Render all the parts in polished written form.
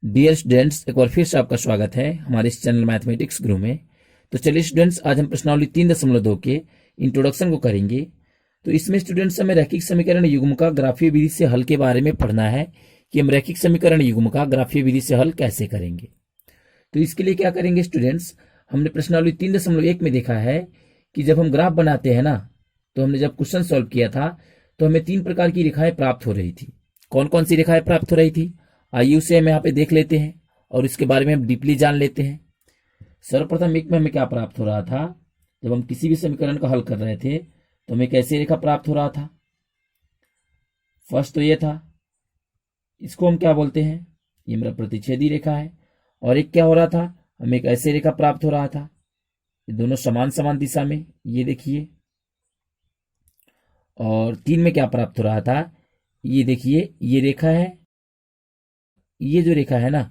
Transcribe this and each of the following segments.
Dear students, एक बार फिर से आपका स्वागत है हमारे इस चैनल मैथमेटिक्स गुरु में। तो चलिए स्टूडेंट्स, आज हम प्रश्नावली 3.2 के इंट्रोडक्शन को करेंगे। तो इसमें स्टूडेंट्स हमें रैखिक समीकरण युग्म का ग्राफीय विधि से हल के बारे में पढ़ना है कि हम रैखिक समीकरण युग्म का ग्राफीय विधि से हल कैसे करेंगे। तो इसके लिए क्या करेंगे स्टूडेंट्स, हमने प्रश्नावली 3.1 में देखा है कि जब हम ग्राफ बनाते हैं ना, तो हमने जब क्वेश्चन सॉल्व किया था तो हमें 3 प्रकार की रेखाएं प्राप्त हो रही थी। कौन कौन सी रेखाएं प्राप्त हो रही थी, आइए उसे हम यहाँ पे देख लेते हैं और इसके बारे में हम डीपली जान लेते हैं। सर्वप्रथम एक में हमें क्या प्राप्त हो रहा था, जब हम किसी भी समीकरण का हल कर रहे थे तो हमें कैसी रेखा प्राप्त हो रहा था। फर्स्ट तो ये था, इसको हम क्या बोलते हैं, ये मेरा प्रतिच्छेदी रेखा है। और एक क्या हो रहा था, हमें एक ऐसी रेखा प्राप्त हो रहा था, ये दोनों समान समान दिशा में, ये देखिए। और 3 में क्या प्राप्त हो रहा था, ये देखिए, ये रेखा है, ये जो रेखा है ना,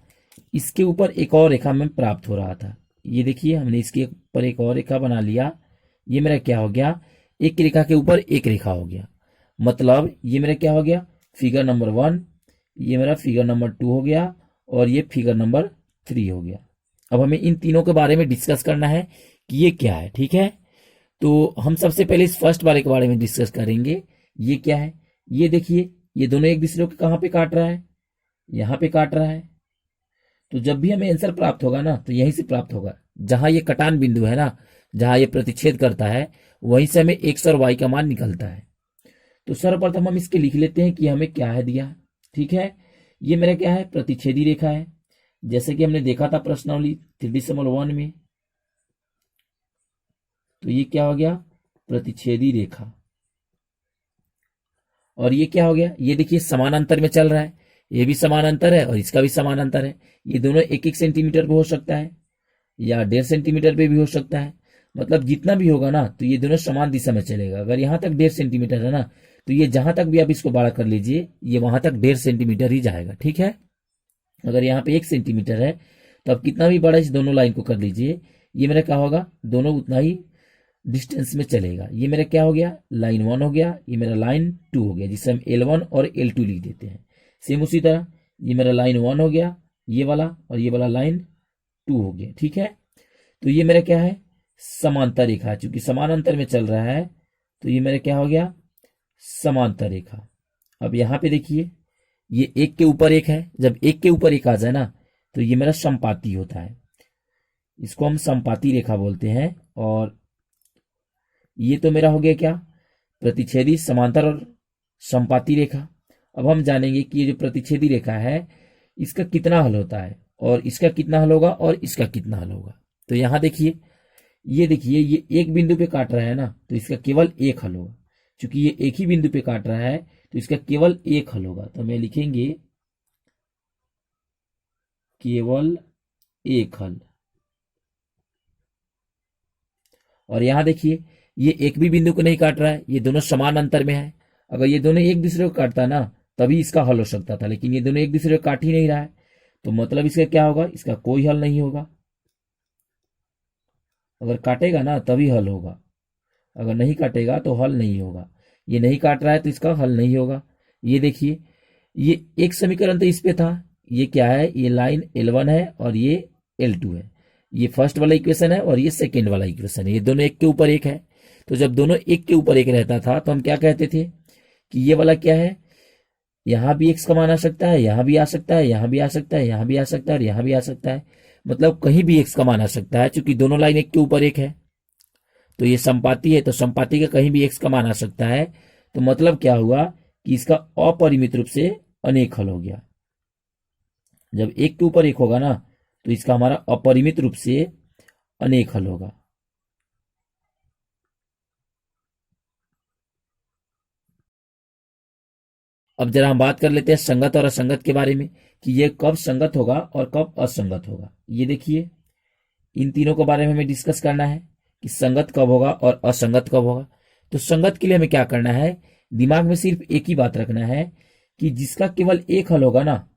इसके ऊपर एक और रेखा में प्राप्त हो रहा था। ये देखिए, हमने इसके ऊपर एक और रेखा बना लिया। ये मेरा क्या हो गया, एक रेखा के ऊपर एक रेखा हो गया। मतलब ये मेरा क्या हो गया, फिगर नंबर 1, ये मेरा फिगर नंबर 2 हो गया और ये फिगर नंबर 3 हो गया। अब हमें इन तीनों के बारे में डिस्कस करना है कि ये क्या है, ठीक है। तो हम सबसे पहले इस फर्स्ट वाले के बारे में डिस्कस करेंगे। ये क्या है, ये देखिए, ये दोनों एक दूसरे को कहाँ पे काट रहा है, यहां पे काट रहा है। तो जब भी हमें आंसर प्राप्त होगा ना, तो यहीं से प्राप्त होगा, जहां ये कटान बिंदु है ना, जहां ये प्रतिच्छेद करता है, वहीं से हमें एक्स और वाई का मान निकलता है। तो सर्वप्रथम हम इसके लिख लेते हैं कि हमें क्या है दिया, ठीक है। ये मेरा क्या है, प्रतिच्छेदी रेखा है, जैसे कि हमने देखा था प्रश्नावली 3.1 में। तो ये क्या हो गया, प्रतिच्छेदी रेखा। और ये क्या हो गया, ये देखिए समानांतर में चल रहा है, ये भी समानांतर है और इसका भी समानांतर है। ये दोनों 1-1 सेंटीमीटर पे हो सकता है या 1.5 सेंटीमीटर पे भी हो सकता है। मतलब जितना भी होगा ना, तो ये दोनों समान दिशा में चलेगा। अगर यहाँ तक 1.5 सेंटीमीटर है ना, तो ये जहां तक भी आप इसको बड़ा कर लीजिए, ये वहां तक 1.5 सेंटीमीटर ही जाएगा, ठीक है। अगर यहाँ पे 1 सेंटीमीटर है, तो आप कितना भी बड़ा इस दोनों लाइन को कर लीजिए, ये मेरा क्या होगा, दोनों उतना ही डिस्टेंस में चलेगा। ये मेरा क्या हो गया, लाइन 1 हो गया, ये मेरा लाइन 2 हो गया, जिसे हम L1 और L2 लिख देते हैं। सेम उसी तरह ये मेरा लाइन 1 हो गया, ये वाला, और ये वाला लाइन 2 हो गया, ठीक है। तो ये मेरा क्या है, समांतर रेखा, चूंकि समानांतर में चल रहा है तो ये मेरा क्या हो गया, समांतर रेखा। अब यहाँ पे देखिए, ये एक के ऊपर एक है, जब एक के ऊपर एक आ जाए ना, तो ये मेरा समपाती होता है, इसको हम समपाती रेखा बोलते हैं। और ये तो मेरा हो गया क्या, प्रतिच्छेदी, समांतर और समपाती रेखा। अब हम जानेंगे कि ये जो प्रतिच्छेदी रेखा है, इसका कितना हल होता है, और इसका कितना हल होगा, और इसका कितना हल होगा। तो यहां देखिए, ये देखिए, ये एक बिंदु पे काट रहा है ना, तो इसका केवल एक हल होगा। क्योंकि ये एक ही बिंदु पे काट रहा है, तो इसका केवल एक हल होगा। तो हमें लिखेंगे केवल एक हल। और यहां देखिए, ये एक भी बिंदु को नहीं काट रहा है, ये दोनों समान अंतर में है। अगर ये दोनों एक दूसरे को काटता ना, तभी इसका हल हो सकता था, लेकिन ये दोनों एक दूसरे को काट ही नहीं रहा है, तो मतलब इसका क्या होगा, इसका कोई हल नहीं होगा। अगर काटेगा ना तभी हल होगा, अगर नहीं काटेगा तो हल नहीं होगा। ये नहीं काट रहा है तो इसका हल नहीं होगा। ये देखिए, ये एक समीकरण तो इस पे था, ये क्या है, ये लाइन L1 है और ये L2 है। ये फर्स्ट वाला इक्वेशन है और ये सेकेंड वाला इक्वेशन है, ये दोनों एक के ऊपर एक है। तो जब दोनों एक के ऊपर एक रहता था तो हम क्या कहते थे कि ये वाला क्या है, यहां भी एक्स का मान आ सकता है, यहां भी आ सकता है, यहां भी आ सकता है, यहां भी आ सकता है और यहां भी आ सकता है। मतलब कहीं भी एक्स का मान आ सकता है, क्योंकि दोनों लाइन एक के ऊपर एक है। तो ये संपाती है, तो संपाती का कहीं भी एक्स का मान आ सकता है। तो मतलब क्या हुआ कि इसका अपरिमित रूप से अनेक हल हो गया। जब एक के ऊपर एक होगा ना, तो इसका हमारा अपरिमित रूप से अनेक हल होगा। अब जरा हम बात कर लेते हैं संगत और असंगत के बारे में, कि ये कब संगत होगा और कब असंगत होगा। ये देखिए, इन तीनों के बारे में हमें डिस्कस करना है कि संगत कब होगा और असंगत कब होगा। तो संगत के लिए हमें क्या करना है, दिमाग में सिर्फ एक ही बात रखना है कि जिसका केवल एक हल होगा ना,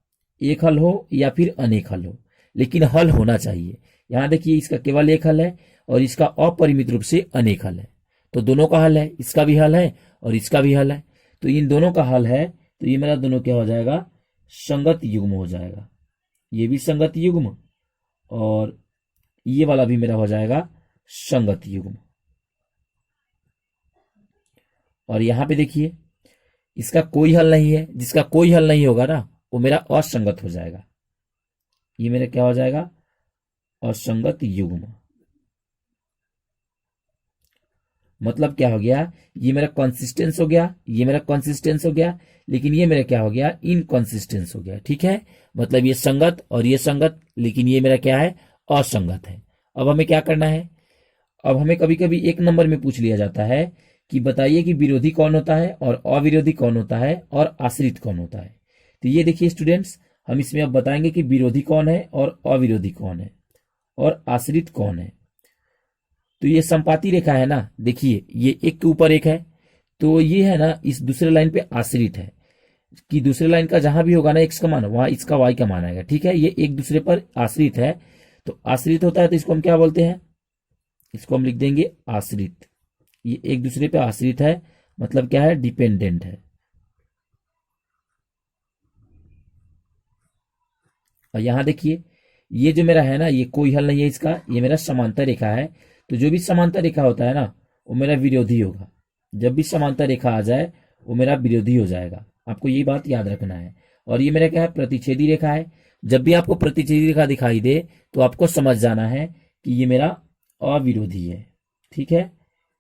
एक हल हो या फिर अनेक हल हो, लेकिन हल होना चाहिए। यहां देखिए, इसका केवल एक हल है और इसका अपरिमित रूप से अनेक हल है। तो दोनों का हल है, इसका भी हल है और इसका भी हल है। तो इन दोनों का हल है, तो ये मेरा दोनों क्या हो जाएगा, संगत युग्म हो जाएगा। ये भी संगत युग्म, और ये वाला भी मेरा हो जाएगा संगत युग्म। और यहां पे देखिए इसका कोई हल नहीं है, जिसका कोई हल नहीं होगा ना वो मेरा असंगत हो जाएगा। ये मेरा क्या हो जाएगा? असंगत युग्म। मतलब क्या हो गया? ये मेरा कंसिस्टेंस हो गया, ये मेरा कंसिस्टेंस हो गया, लेकिन ये मेरा क्या हो गया? इनकंसिस्टेंस हो गया। ठीक है, मतलब ये संगत और ये संगत, लेकिन ये मेरा क्या है? असंगत है। अब हमें क्या करना है? अब हमें कभी कभी एक नंबर में पूछ लिया जाता है कि बताइए कि विरोधी कौन होता है और अविरोधी कौन होता है और आश्रित कौन होता है। तो ये देखिए स्टूडेंट्स, हम इसमें अब बताएंगे कि विरोधी कौन है और अविरोधी कौन है और आश्रित कौन है। तो ये संपाती रेखा है ना, देखिए ये एक के ऊपर एक है, तो ये है ना इस दूसरे लाइन पे आश्रित है, कि दूसरे लाइन का जहां भी होगा ना एक्स का मान, वहां इसका वाई का मान आएगा। ठीक है, ये एक दूसरे पर आश्रित है, तो आश्रित होता है तो इसको हम क्या बोलते हैं? इसको हम लिख देंगे आश्रित। ये एक दूसरे पे आश्रित है, मतलब क्या है? डिपेंडेंट है। और यहां देखिए ये जो मेरा है ना, ये कोई हल नहीं है इसका, ये मेरा समांतर रेखा है। तो जो भी समांतर रेखा होता है ना वो मेरा विरोधी होगा। जब भी समांतर रेखा आ जाए वो मेरा विरोधी हो जाएगा, आपको ये बात याद रखना है। और ये मेरा क्या है? प्रतिच्छेदी रेखा है। जब भी आपको प्रतिच्छेदी रेखा दिखाई दे तो आपको समझ जाना है कि ये मेरा अविरोधी है। ठीक है,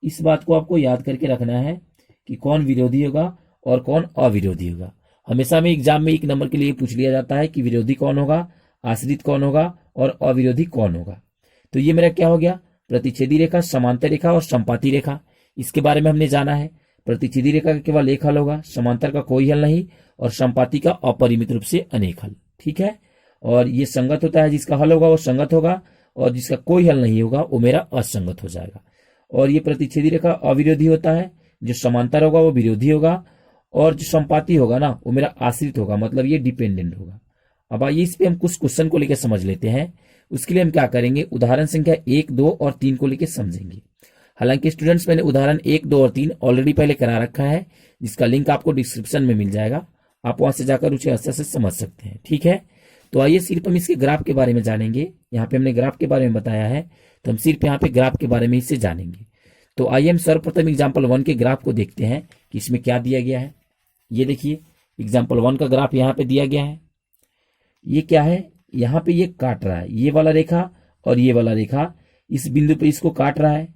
इस बात को आपको याद करके रखना है कि कौन विरोधी होगा और कौन अविरोधी होगा। हमेशा में एग्जाम में एक नंबर के लिए पूछ लिया जाता है कि विरोधी कौन होगा, आश्रित कौन होगा और अविरोधी कौन होगा। तो ये मेरा क्या हो गया? प्रतिच्छेदी रेखा, समांतर रेखा और संपाती रेखा, इसके बारे में हमने जाना है। प्रतिच्छेदी रेखा का केवल एक हल होगा, समांतर का कोई हल नहीं, और संपाती का अपरिमित रूप से अनेक हल। ठीक है, और ये संगत होता है, जिसका हल होगा वो संगत होगा और जिसका कोई हल नहीं होगा वो मेरा असंगत हो जाएगा। और ये प्रतिच्छेदी रेखा अविरोधी होता है, जो समांतर होगा वो विरोधी होगा, और जो संपाती होगा ना वो मेरा आश्रित होगा, मतलब ये डिपेंडेंट होगा। अब आइए इस पे हम कुछ क्वेश्चन को लेकर समझ लेते हैं। उसके लिए हम क्या करेंगे? उदाहरण संख्या 1, 2 और 3 को लेकर समझेंगे। हालांकि स्टूडेंट्स मैंने उदाहरण 1, 2 और 3 ऑलरेडी पहले करा रखा है, जिसका लिंक आपको डिस्क्रिप्शन में मिल जाएगा, आप वहां से जाकर उसे अच्छे से समझ सकते हैं। ठीक है, तो आइए सिर्फ हम इसके ग्राफ के बारे में जानेंगे। यहाँ पे हमने ग्राफ के बारे में बताया है, तो हम सिर्फ यहाँ पे ग्राफ के बारे में इससे जानेंगे। तो आइए हम सर्वप्रथम एग्जाम्पल 1 के ग्राफ को देखते हैं कि इसमें क्या दिया गया है। ये देखिए एग्जाम्पल 1 का ग्राफ यहाँ पे दिया गया है। ये क्या है? यहाँ पे ये काट रहा है, ये वाला रेखा और ये वाला रेखा इस बिंदु पे इसको काट रहा है,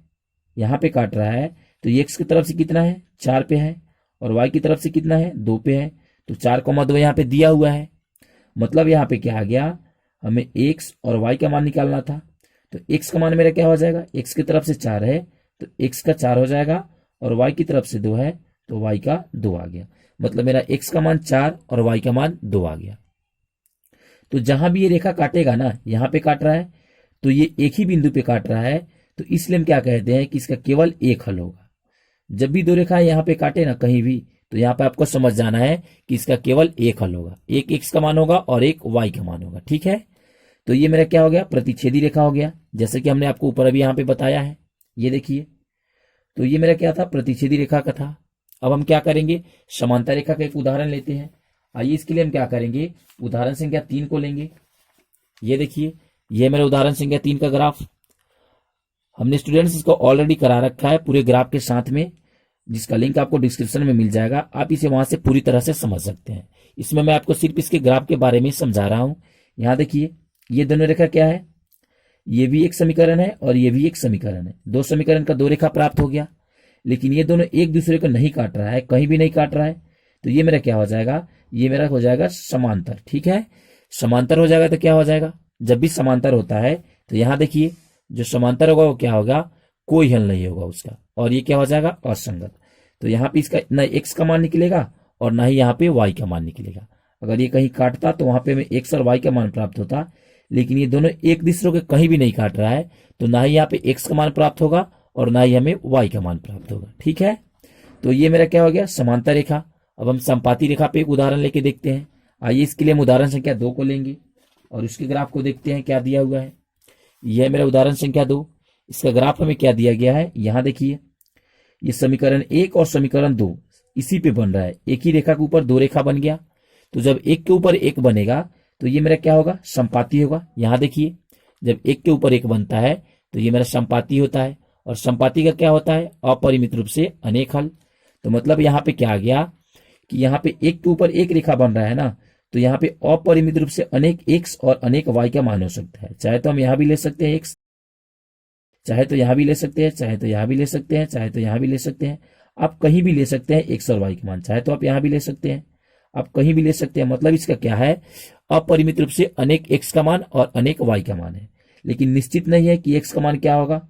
यहाँ पे काट रहा है। तो ये एक्स की तरफ से कितना है? 4 पे है, और वाई की तरफ से कितना है? 2 पे है। तो 4,2 यहाँ पे दिया हुआ है, मतलब यहाँ पे क्या आ गया? हमें एक्स और वाई का मान निकालना था। तो एक्स का मान मेरा क्या हो जाएगा? एक्स की तरफ से 4 है तो एक्स का 4 हो जाएगा, और वाई की तरफ से 2 है तो वाई का 2 आ गया। मतलब मेरा एक्स का मान 4 और वाई का मान 2 आ गया। तो जहां भी ये रेखा काटेगा ना, यहां पे काट रहा है तो ये एक ही बिंदु पे काट रहा है, तो इसलिए हम क्या कहते हैं कि इसका केवल एक हल होगा। जब भी दो रेखाएं यहाँ पे काटे ना कहीं भी, तो यहाँ पे आपको समझ जाना है कि इसका केवल एक हल होगा, एक एक्स का मान होगा और एक वाई का मान होगा। ठीक है, तो ये मेरा क्या हो गया? प्रतिच्छेदी रेखा हो गया, जैसे कि हमने आपको ऊपर अभी यहाँ पे बताया है। ये देखिए, तो ये मेरा क्या था? प्रतिच्छेदी रेखा का था। अब हम क्या करेंगे? समांतर रेखा का एक उदाहरण लेते हैं। आइए इसके लिए हम क्या करेंगे? उदाहरण संख्या 3 को लेंगे। ये देखिए, ये मेरा उदाहरण संख्या 3 का ग्राफ, हमने स्टूडेंट्स इसको ऑलरेडी करा रखा है पूरे ग्राफ के साथ में, जिसका लिंक आपको डिस्क्रिप्शन में मिल जाएगा, आप इसे वहां से पूरी तरह से समझ सकते हैं। इसमें मैं आपको सिर्फ इसके ग्राफ के बारे में समझा रहा हूं। यहां देखिए, ये दोनों रेखा क्या है? ये भी एक समीकरण है और ये भी एक समीकरण है। दो समीकरण का दो रेखा प्राप्त हो गया, लेकिन ये दोनों एक दूसरे को नहीं काट रहा है, कहीं भी नहीं काट रहा है। तो ये मेरा क्या हो जाएगा? ये मेरा हो जाएगा समांतर। ठीक है, समांतर हो जाएगा तो क्या हो जाएगा? जब भी समांतर होता है तो यहां देखिए, जो समांतर होगा वो क्या होगा? कोई हल नहीं होगा उसका, और ये क्या हो जाएगा? असंगत। तो यहाँ पे इसका ना एक्स का मान निकलेगा और ना ही यहाँ पे वाई का मान निकलेगा। अगर ये कहीं काटता तो वहां पे हमें एक्स और वाई का मान प्राप्त होता, लेकिन ये दोनों एक दूसरे के कहीं भी नहीं काट रहा है, तो ना ही यहाँ पे एक्स का मान प्राप्त होगा और ना ही हमें वाई का मान प्राप्त होगा। ठीक है, तो ये मेरा क्या हो गया? समांतर रेखा। अब हम संपाती रेखा पे एक उदाहरण लेके देखते हैं। आइए इसके लिए हम उदाहरण संख्या 2 को लेंगे और उसके ग्राफ को देखते हैं क्या दिया हुआ है। यह मेरा उदाहरण संख्या 2, इसका ग्राफ हमें क्या दिया गया है? यहां देखिए, ये समीकरण 1 और समीकरण 2 इसी पे बन रहा है। एक ही रेखा के ऊपर दो रेखा बन गया, तो जब एक के ऊपर एक बनेगा तो ये मेरा क्या होगा, समपाती होगा। यहां देखिए, जब एक के ऊपर एक बनता है तो ये मेरा समपाती होता है, और समपाती का क्या होता है, अपरिमित रूप से अनेक हल। तो मतलब यहाँ पे क्या आ गया कि यहाँ पे एक के ऊपर एक रेखा बन रहा है ना, तो यहाँ पे अपरिमित रूप से अनेक एक्स और अनेक वाई का मान हो सकता है। चाहे तो हम यहाँ भी ले सकते हैं एक्स, चाहे तो यहाँ भी ले सकते हैं, चाहे तो यहाँ भी ले सकते हैं, चाहे तो यहाँ भी ले सकते हैं। आप कहीं भी ले सकते हैं एक्स और वाई के मान, चाहे तो आप यहाँ भी ले सकते हैं, आप कहीं भी ले सकते हैं। मतलब इसका क्या है, अपरिमित रूप से अनेक एक्स का मान और अनेक वाई का मान है, लेकिन निश्चित नहीं है कि एक्स का मान क्या होगा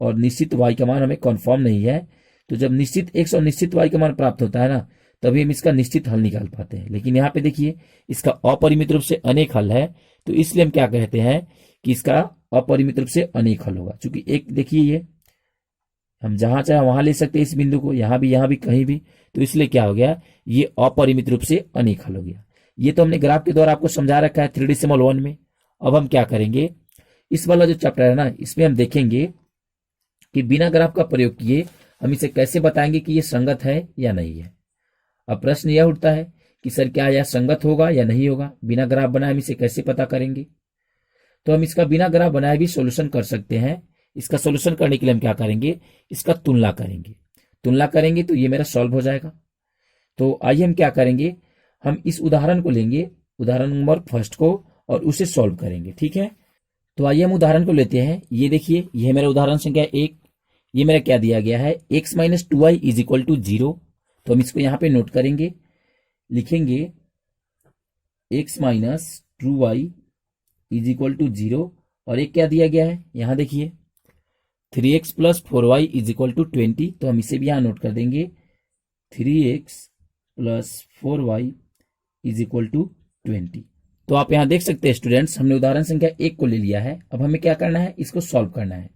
और निश्चित वाई का मान हमें कन्फर्म नहीं है। तो जब निश्चित एक्स और निश्चित वाई का मान प्राप्त होता है ना, तभी हम इसका निश्चित हल निकाल पाते हैं। लेकिन यहाँ पे देखिए, इसका अपरिमित रूप से अनेक हल है, तो इसलिए हम क्या कहते हैं कि इसका अपरिमित रूप से अनेक हल होगा। चूंकि एक देखिए, ये हम जहां चाहे वहां ले सकते हैं इस बिंदु को, यहां भी कहीं भी, तो इसलिए क्या हो गया, ये अपरिमित रूप से अनेक हल हो गया। ये तो हमने ग्राफ के द्वारा आपको समझा रखा है 3D-1 में। अब हम क्या करेंगे, इस वाला जो चैप्टर है ना, इसमें हम देखेंगे कि बिना ग्राफ का प्रयोग किए हम इसे कैसे बताएंगे कि ये संगत है या नहीं है। अब प्रश्न यह उठता है कि सर क्या यह संगत होगा या नहीं होगा, बिना ग्राफ बनाए हम इसे कैसे पता करेंगे। तो हम इसका बिना ग्राफ बनाए भी सॉल्यूशन कर सकते हैं। इसका सॉल्यूशन करने के लिए हम क्या करेंगे, इसका तुलना करेंगे। तुलना करेंगे तो ये मेरा सॉल्व हो जाएगा। तो आइए हम क्या करेंगे, हम इस उदाहरण को लेंगे, उदाहरण नंबर फर्स्ट को, और उसे सॉल्व करेंगे। ठीक है, तो आइए हम उदाहरण को लेते हैं। ये देखिए, ये मेरा उदाहरण संख्या 1। ये मेरा क्या दिया गया है, x minus 2y is equal to 0। तो हम इसको यहां पे नोट करेंगे, लिखेंगे x minus 2y is equal to 0। और एक क्या दिया गया है, यहां देखिए 3x plus 4y is equal to 20। तो हम इसे भी यहां नोट कर देंगे, 3x plus 4y is equal to 20। तो आप यहां देख सकते हैं स्टूडेंट्स, हमने उदाहरण संख्या 1 को ले लिया है। अब हमें क्या करना है, इसको सॉल्व करना है।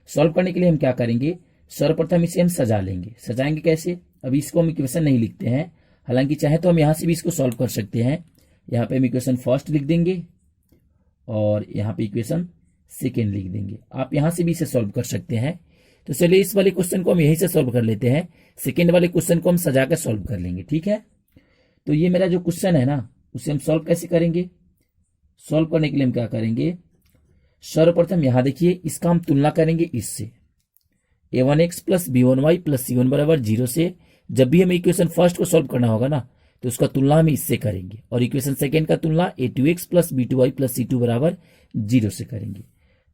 सॉल्व करने के लिए हम क्या करेंगे, सर्वप्रथम इसे हम सजा लेंगे। सजाएंगे कैसे, अभी इसको हम इक्वेशन नहीं लिखते हैं, हालांकि चाहे तो हम यहां से भी इसको सॉल्व कर सकते हैं। यहाँ पे हम इक्वेशन फर्स्ट लिख देंगे और यहाँ पे इक्वेशन सेकेंड लिख देंगे। आप यहां से भी इसे सॉल्व कर सकते हैं। तो चलिए इस वाले क्वेश्चन को हम यहीं से सॉल्व कर लेते हैं, सेकेंड वाले क्वेश्चन को हम सजा कर सॉल्व कर लेंगे। ठीक है, तो ये मेरा जो क्वेश्चन है ना, उसे हम सॉल्व कैसे करेंगे। सॉल्व करने के लिए हम क्या करेंगे, सर्वप्रथम यहां देखिए, इसका हम तुलना करेंगे इससे, a1x plus b1y plus c1 बराबर 0 से। जब भी हमें इक्वेशन फर्स्ट को सॉल्व करना होगा ना, तो उसका तुलना हम इससे करेंगे, और इक्वेशन सेकेंड का तुलना a2x plus b2y plus c2 बराबर 0 से करेंगे।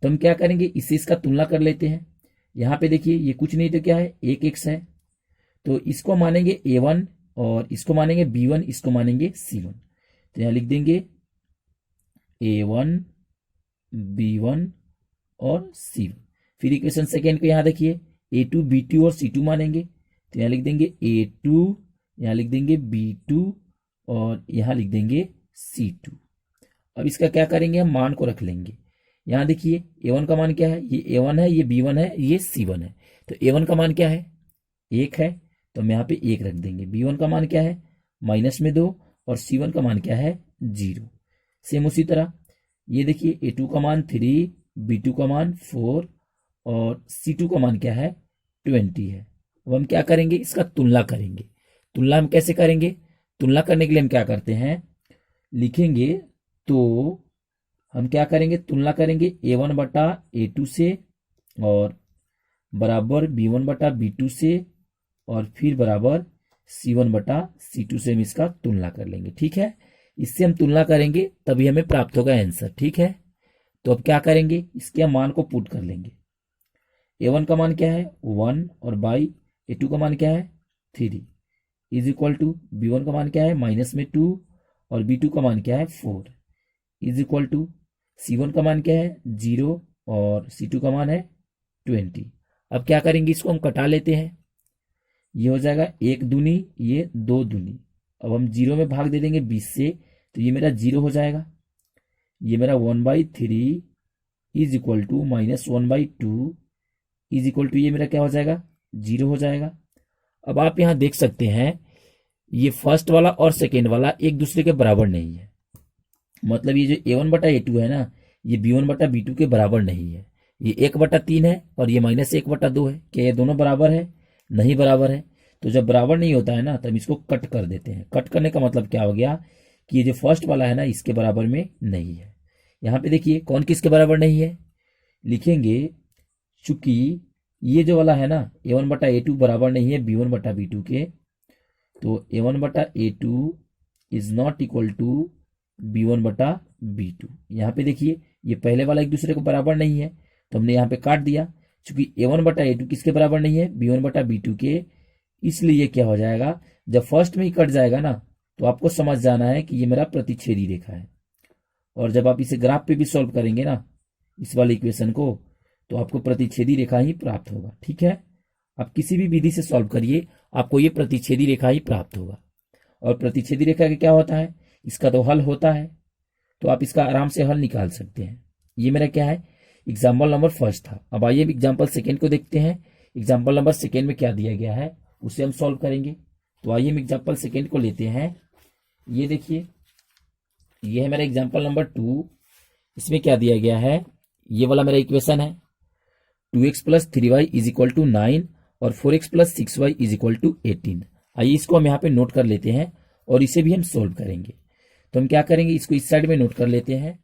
तो हम क्या करेंगे, इससे इसका तुलना कर लेते हैं। यहाँ पे देखिए, ये कुछ नहीं तो क्या है, एक x है, तो इसको मानेंगे a1 और इसको मानेंगे b1, इसको मानेंगे c1। तो यहाँ लिख देंगे a1 b1 और c1। फिर इक्वेशन सेकेंड को यहाँ देखिए, a2 b2 और c2 मानेंगे। तो यहाँ लिख देंगे a2, यहाँ लिख देंगे b2 और यहाँ लिख देंगे c2। अब इसका क्या करेंगे, हम मान को रख लेंगे। यहाँ देखिए a1 का मान क्या है, ये a1 है, ये b1 है, ये c1 है। तो a1 का मान क्या है, 1 है, तो हम यहाँ पे 1 रख देंगे। b1 का मान क्या है, माइनस में 2, और c1 का मान क्या है, 0। सेम उसी तरह ये देखिए, a2 का मान 3, b2 का मान 4 और c2 का मान क्या है, 20 है। अब हम क्या करेंगे, इसका तुलना करेंगे। तुलना हम कैसे करेंगे, तुलना करने के लिए हम क्या करते हैं, लिखेंगे, तो हम क्या करेंगे, तुलना करेंगे a1 बटा a2 से और बराबर b1 बटा b2 से और फिर बराबर c1 बटा c2 से हम इसका तुलना कर लेंगे। ठीक है, इससे हम तुलना करेंगे तभी हमें प्राप्त होगा आंसर। ठीक है, तो अब क्या करेंगे, इसके हम मान को पुट कर लेंगे। a1 का मान क्या है, 1, और बाई a2 का मान क्या है, 3 इज इक्वल टू b1 का मान क्या है, माइनस में 2, और b2 का मान क्या है, 4 इज इक्वल टू c1 का मान क्या है, 0, और c2 का मान है 20। अब क्या करेंगे, इसको हम कटा लेते हैं। ये हो जाएगा 1 दूनी, ये 2 दूनी। अब हम 0 में भाग दे देंगे 20 से, तो ये मेरा 0 हो जाएगा। ये मेरा 1/3 is equal to minus 1/2 is equal to, ये मेरा क्या हो जाएगा, 0 हो जाएगा। अब आप यहां देख सकते हैं, ये फर्स्ट वाला और सेकेंड वाला एक दूसरे के बराबर नहीं है। मतलब ये जो a1 बटा a2 है ना, ये b1 बटा b2 के बराबर नहीं है। ये 1/3 है और ये माइनस 1/2 है। क्या ये दोनों बराबर है, नहीं बराबर है। तो जब बराबर नहीं होता है ना, तो हम इसको कट कर देते हैं। कट करने का मतलब क्या हो गया कि ये जो फर्स्ट वाला है ना इसके बराबर में नहीं है। यहाँ पे देखिए कौन किसके बराबर नहीं है, लिखेंगे चूंकि ये जो वाला है ना A1 बटा A2 बराबर नहीं है B1 बटा B2 के, तो A1 बटा A2 is not equal to B1 बटा B2। यहाँ पे देखिए ये पहले वाला एक दूसरे को बराबर नहीं है, तो हमने यहाँ पे काट दिया। चूंकि A1 बटा A2 किसके बराबर नहीं है, B1 बटा B2 के, इसलिए ये क्या हो जाएगा, जब फर्स्ट में ही कट जाएगा ना तो आपको समझ जाना है कि ये मेरा प्रतिच्छेदी रेखा है। और जब आप इसे ग्राफ पे भी सॉल्व करेंगे ना इस वाले इक्वेशन को, तो आपको प्रतिच्छेदी रेखा ही प्राप्त होगा। ठीक है, आप किसी भी विधि से सॉल्व करिए आपको ये प्रतिच्छेदी रेखा ही प्राप्त होगा। और प्रतिच्छेदी रेखा का क्या होता है, इसका तो हल होता है, तो आप इसका आराम से हल निकाल सकते हैं। ये मेरा क्या है, एग्जाम्पल नंबर फर्स्ट था। अब आइए एग्जाम्पल सेकेंड को देखते हैं। एग्जाम्पल नंबर सेकेंड में क्या दिया गया है उसे हम सॉल्व करेंगे। तो आइए हम एग्जाम्पल सेकेंड को लेते हैं। ये देखिए ये है मेरा एग्जाम्पल नंबर 2। इसमें क्या दिया गया है, ये वाला मेरा इक्वेशन है 2x plus 3y is equal to 9 और 4x plus 6y is equal to 18। आइए इसको हम यहाँ पे नोट कर लेते हैं और इसे भी हम सोल्व करेंगे। तो हम क्या करेंगे, इसको इस साइड में नोट कर लेते हैं।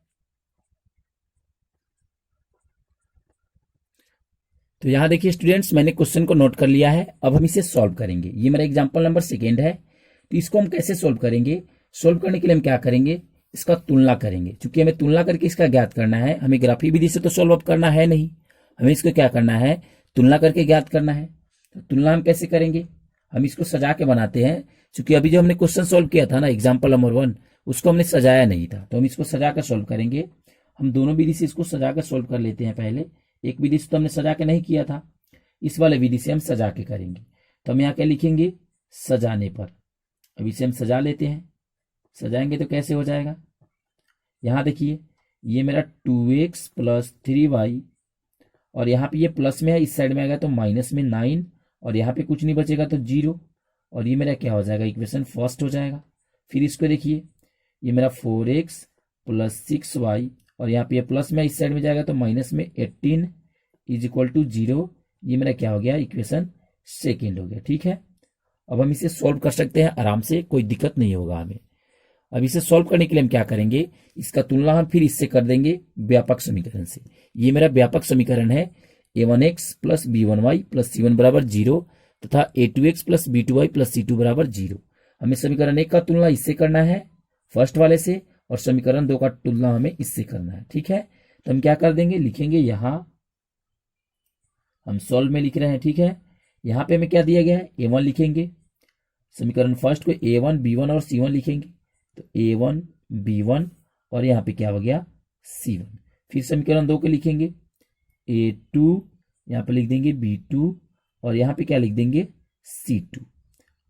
तो यहाँ देखिए स्टूडेंट्स मैंने क्वेश्चन को नोट कर लिया है, अब हम इसे सॉल्व करेंगे। ये मेरा एग्जाम्पल नंबर सेकेंड है। तो इसको हम कैसे सोल्व करेंगे, सोल्व करने के लिए हम क्या करेंगे, इसका तुलना करेंगे। चूंकि हमें तुलना करके इसका ज्ञात करना है, हमें ग्राफी विधि से तो सोल्व अप करना है नहीं, हमें इसको क्या करना है, तुलना करके ज्ञात करना है। तो तुलना हम कैसे करेंगे, हम इसको सजा के बनाते हैं। चूंकि अभी जो हमने क्वेश्चन सोल्व किया था ना एग्जाम्पल नंबर 1, उसको हमने सजाया नहीं था, तो हम इसको सजा कर सोल्व करेंगे। हम दोनों विधि से इसको सजा कर सोल्व कर लेते हैं। पहले एक विधि से तो हमने सजा के नहीं किया था, इस वाले विधि से हम सजा के करेंगे। तो हम यहाँ क्या लिखेंगे, सजाने पर। अब इसे हम सजा लेते हैं, सजाएंगे तो कैसे हो जाएगा, यहाँ देखिए ये मेरा 2x प्लस 3y और यहाँ पे ये प्लस में है, इस साइड में आएगा तो माइनस में 9 और यहाँ पे कुछ नहीं बचेगा तो 0 और ये मेरा क्या हो जाएगा, इक्वेशन फर्स्ट हो जाएगा। फिर इसको देखिए ये मेरा 4x प्लस 6y और यहाँ पे ये प्लस में इस साइड में जाएगा तो माइनस में 18 इज इक्वल टू 0। ये मेरा क्या हो गया, इक्वेशन सेकेंड हो गया। ठीक है, अब हम इसे सॉल्व कर सकते हैं आराम से, कोई दिक्कत नहीं होगा हमें। अब इसे सॉल्व करने के लिए हम क्या करेंगे, इसका तुलना हम फिर इससे कर देंगे व्यापक समीकरण से। ये मेरा व्यापक समीकरण है a1x plus b1y plus c1 बराबर 0 तथा a2x plus b2y plus c2 बराबर 0। हमें समीकरण 1 का तुलना इससे करना है फर्स्ट वाले से, और समीकरण 2 का तुलना हमें इससे करना है। ठीक है, तो हम क्या कर देंगे, लिखेंगे यहां हम सॉल्व में लिख रहे हैं। ठीक है, यहाँ पे हमें क्या दिया गया है, a1 लिखेंगे, समीकरण फर्स्ट को a1 b1 और c1 लिखेंगे, तो a1 b1 और यहाँ पे क्या हो गया c1। फिर समीकरण 2 को लिखेंगे a2, यहाँ पे लिख देंगे b2 और यहाँ पे क्या लिख देंगे c2।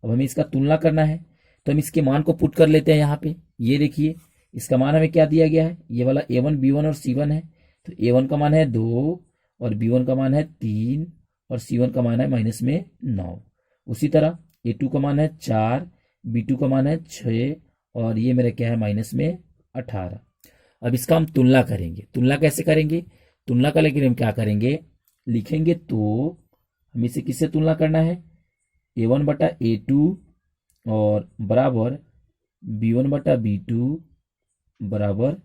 अब हमें इसका तुलना करना है, तो हम इसके मान को पुट कर लेते हैं यहाँ पे। ये देखिए इसका मान हमें क्या दिया गया है, ये वाला a1 b1 और c1 है, तो a1 का मान है 2 और b1 का मान है 3 और c1 का मान है माइनस में 9। उसी तरह a2 का मान है 4, b2 का मान है 6 और ये मेरा क्या है माइनस में 18। अब इसका हम तुलना करेंगे। तुलना कैसे करेंगे, तुलना करने के लिए हम क्या करेंगे, लिखेंगे तो हम इसे किससे तुलना करना है, a1 बटा a2 और बराबर b1 बटा b2 बराबर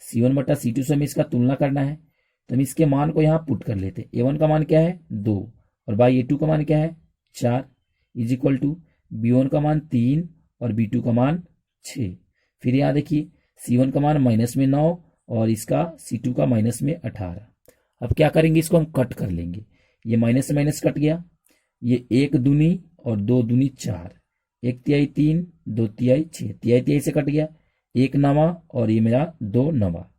c1 बटा c2 से हमें इसका तुलना करना है। तो हम इसके मान को यहाँ पुट कर लेते हैं। a1 का मान क्या है 2 और बाई a2 का मान क्या है 4 इज इक्वल टू b1 का मान 3 और b2 का मान 6। फिर यहाँ देखिए c1 का मान माइनस में 9 और इसका c2 का माइनस में 18। अब क्या करेंगे, इसको हम कट कर लेंगे। ये माइनस से माइनस कट गया, ये 1 दूनी और 2 दूनी 4, 1 तिहाई 3, 2 तिहाई 6, तिहाई तिहाई से कट गया, 1 नवा और ये मेरा 2 नवा।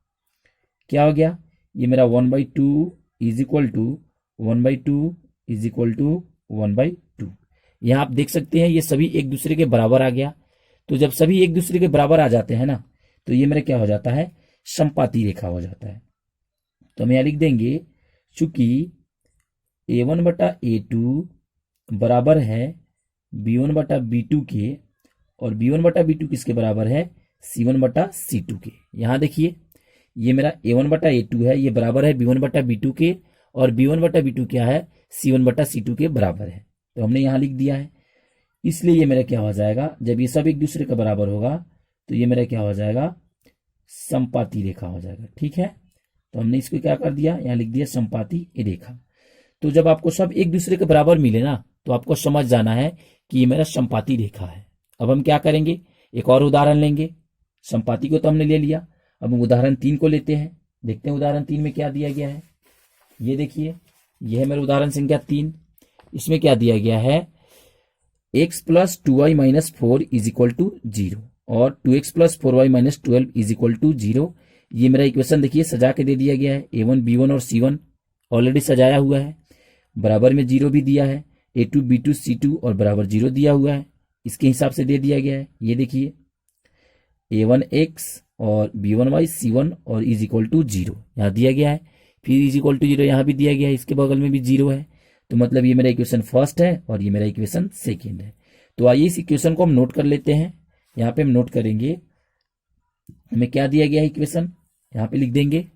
क्या हो गया, ये मेरा 1/2 is equal to 1/2 is equal to 1/2। यहाँ आप देख सकते हैं ये सभी एक दूसरे के बराबर आ गया। तो जब सभी एक दूसरे के बराबर आ जाते हैं ना, तो ये मेरा क्या हो जाता है, समपाती रेखा हो जाता है। तो हम यहाँ लिख देंगे चूंकि a1 बटा a2 बराबर है b1 बटा b2 के और b1 बटा b2 किसके बराबर है, c1 बटा c2 के। यहाँ देखिए ये मेरा a1 बटा a2 है, ये बराबर है b1 बटा b2 के और b1 बटा b2 क्या है, c1 बटा c2 के बराबर है। तो हमने यहाँ लिख दिया है। इसलिए ये मेरा क्या हो जाएगा, जब ये सब एक दूसरे का बराबर होगा तो ये मेरा क्या हो जाएगा, समपाती रेखा हो जाएगा। ठीक है, तो हमने इसको क्या कर दिया, यहाँ लिख दिया समपाती रेखा। तो जब आपको सब एक दूसरे के बराबर मिले ना, तो आपको समझ जाना है कि ये मेरा समपाती रेखा है। अब हम क्या करेंगे, एक और उदाहरण लेंगे। समपाती को तो हमने ले लिया, अब हम उदाहरण 3 को लेते हैं। देखते हैं उदाहरण 3 में क्या दिया गया है। ये देखिए, यह है मेरा उदाहरण संख्या 3। इसमें क्या दिया गया है, x plus 2y minus 4 is equal to 0 और 2x plus 4y minus 12 is equal to 0। ये मेरा इक्वेशन देखिए सजा के दे दिया गया है। a1 b1 और c1 ऑलरेडी सजाया हुआ है, बराबर में 0 भी दिया है। a2 b2 c2 और बराबर 0 दिया हुआ है, इसके हिसाब से दे दिया गया है। ये देखिए a1x और b1y c1 और इज इक्वल टू 0 यहाँ दिया गया है, फिर इज इक्वल टू 0 यहाँ भी दिया गया है, इसके बगल में भी 0 है। तो मतलब ये मेरा इक्वेशन फर्स्ट है और ये मेरा इक्वेशन सेकेंड है। तो आइए इस इक्वेशन को हम नोट कर लेते हैं। यहाँ पे हम नोट करेंगे, हमें क्या दिया गया है इक्वेशन, यहाँ पे लिख देंगे।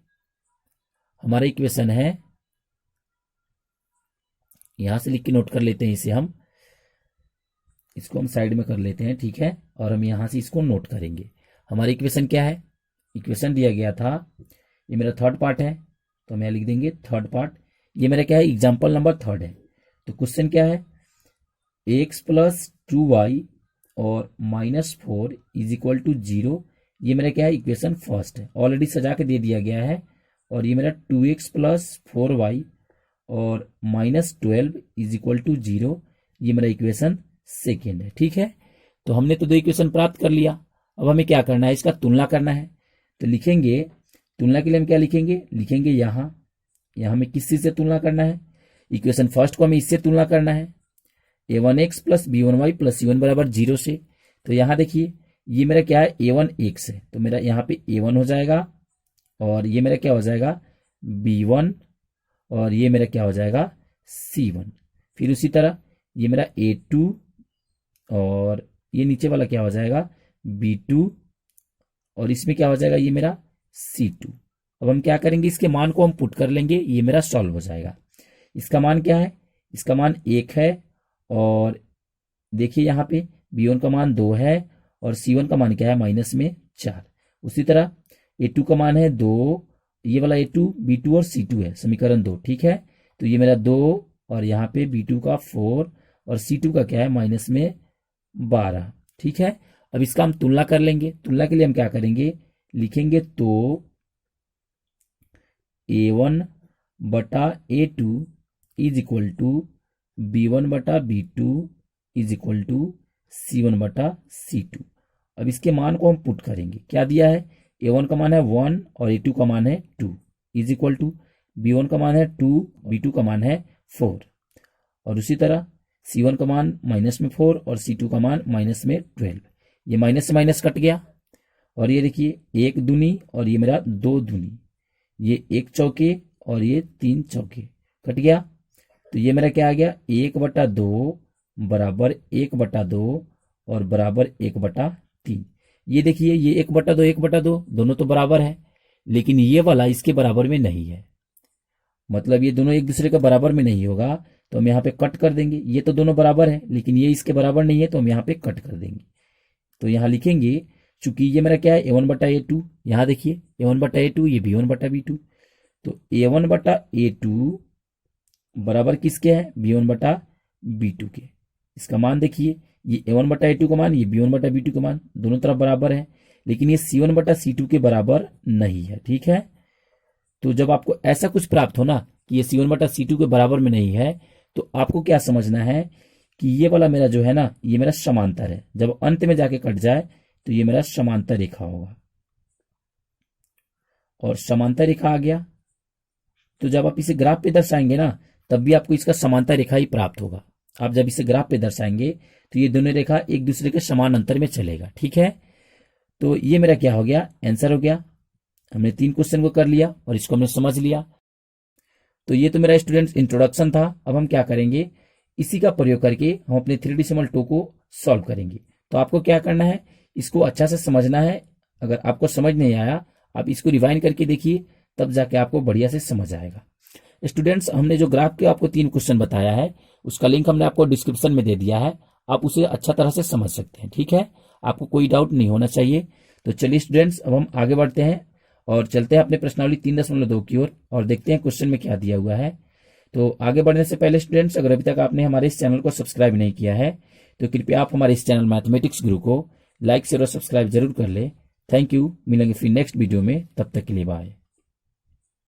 हमारा इक्वेशन है, यहां से लिख के नोट कर लेते हैं इसे, हम इसको हम साइड में कर लेते हैं। ठीक है, और हम यहां से इसको नोट करेंगे। हमारा इक्वेशन क्या है, इक्वेशन दिया गया था, ये मेरा थर्ड पार्ट है, तो हम यहाँ लिख देंगे थर्ड पार्ट। ये मेरा क्या है, एग्जाम्पल नंबर 3 है। तो क्वेश्चन क्या है, x प्लस 2y और माइनस 4 इज इक्वल टू 0। ये मेरा क्या है, इक्वेशन फर्स्ट है, ऑलरेडी सजा के दे दिया गया है। और ये मेरा 2x प्लस 4y और माइनस 12 इज इक्वल टू 0, ये मेरा इक्वेशन सेकेंड है। ठीक है, तो हमने तो 2 इक्वेशन प्राप्त कर लिया। अब हमें क्या करना है, इसका तुलना करना है। तो लिखेंगे, तुलना के लिए हम क्या लिखेंगे, लिखेंगे यहाँ हमें किस चीज से तुलना करना है, इक्वेशन फर्स्ट को हमें इससे तुलना करना है, a1x plus b1y plus c1 बराबर 0 से। तो यहाँ देखिए, ये मेरा क्या है, a1x है, तो मेरा यहाँ पे a1 हो जाएगा, और ये मेरा क्या हो जाएगा, b1, और ये मेरा क्या हो जाएगा, c1। फिर उसी तरह ये मेरा a2, और ये नीचे वाला क्या हो जाएगा, b2, और इसमें क्या हो जाएगा, ये मेरा c2। अब हम क्या करेंगे, इसके मान को हम पुट कर लेंगे, ये मेरा सॉल्व हो जाएगा। इसका मान क्या है, इसका मान 1 है, और देखिए यहाँ पे b1 का मान 2 है, और c1 का मान क्या है, माइनस में 4। उसी तरह a2 का मान है 2, ये वाला a2 b2 और c2 है, समीकरण 2। ठीक है, तो ये मेरा 2, और यहाँ पे b2 का 4 और c2 का क्या है, माइनस में 12। ठीक है, अब इसका हम तुलना कर लेंगे। तुलना के लिए हम क्या करेंगे, लिखेंगे तो a1 बटा a2 is equal to b1 बटा b2 is equal to c1 बटा c2। अब इसके मान को हम पुट करेंगे। क्या दिया है, a1 का मान है 1 और a2 का मान है 2 इज इक्वल टू b1 का मान है 2, b2 का मान है 4, और उसी तरह c1 का मान माइनस में 4 और c2 का मान माइनस में 12। ये माइनस से माइनस कट गया, और ये देखिए 1 दूनी और ये मेरा 2 दूनी, ये 1 चौके और ये 3 चौके कट गया। तो ये मेरा क्या आ गया, 1/2 बराबर 1/2 और बराबर 1/3। ये देखिए, ये 1/2 1/2 दोनों तो बराबर है, लेकिन ये वाला इसके बराबर में नहीं है, मतलब ये दोनों एक दूसरे के बराबर में नहीं होगा, तो हम यहाँ पे कट कर देंगे। ये तो दोनों बराबर है, लेकिन ये इसके बराबर नहीं है, तो हम यहाँ पे कट कर देंगे। तो यहाँ लिखेंगे, चूंकि ये मेरा क्या है, a1/a2, यहाँ देखिए a1/a2, ये b1/b2, तो a1/a2 बराबर किसके है, b1/b2 के। इसका मान देखिए, ये a1/a2 का मान, ये b1/b2 का मान, दोनों तरफ बराबर है, लेकिन ये c1/c2 के बराबर नहीं है। ठीक है, तो जब आपको ऐसा कुछ प्राप्त हो ना कि ये c1/c2 के बराबर में नहीं है, तो आपको क्या समझना है कि ये वाला मेरा जो है ना, ये मेरा समांतर है। जब अंत में जाके कट जाए तो ये मेरा समांतर रेखा होगा, और समांतर रेखा आ गया, तो जब आप इसे ग्राफ पे दर्शाएंगे ना, तब भी आपको इसका समांतर रेखा ही प्राप्त होगा। आप जब इसे ग्राफ पे दर्शाएंगे तो ये दोनों रेखा एक दूसरे के समान अंतर में चलेगा। ठीक है, तो ये मेरा क्या हो गया, आंसर हो गया। हमने 3 क्वेश्चन को कर लिया और इसको हमने समझ लिया। तो ये तो मेरा स्टूडेंट्स इंट्रोडक्शन था। अब हम क्या करेंगे, इसी का प्रयोग करके हम अपने 3D को सॉल्व करेंगे। तो आपको क्या करना है, इसको अच्छा से समझना है। अगर आपको समझ नहीं आया, आप इसको रिवाइंड करके देखिए, तब जाके आपको बढ़िया से समझ आएगा। स्टूडेंट्स, हमने जो ग्राफ के आपको 3 क्वेश्चन बताया है, उसका लिंक हमने आपको डिस्क्रिप्शन में दे दिया है, आप उसे अच्छा तरह से समझ सकते हैं। ठीक है, आपको कोई डाउट नहीं होना चाहिए। तो चलिए स्टूडेंट्स, अब हम आगे बढ़ते हैं और चलते हैं अपने प्रश्नावली 3.2 की ओर और देखते हैं क्वेश्चन में क्या दिया हुआ है। तो आगे बढ़ने से पहले स्टूडेंट्स, अगर अभी तक आपने हमारे इस चैनल को सब्सक्राइब नहीं किया है तो कृपया आप हमारे इस चैनल मैथमेटिक्स गुरु को लाइक शेयर और सब्सक्राइब जरूर कर ले। Thank you. मिलेंगे फिर नेक्स्ट वीडियो में, तब तक के लिए बाय।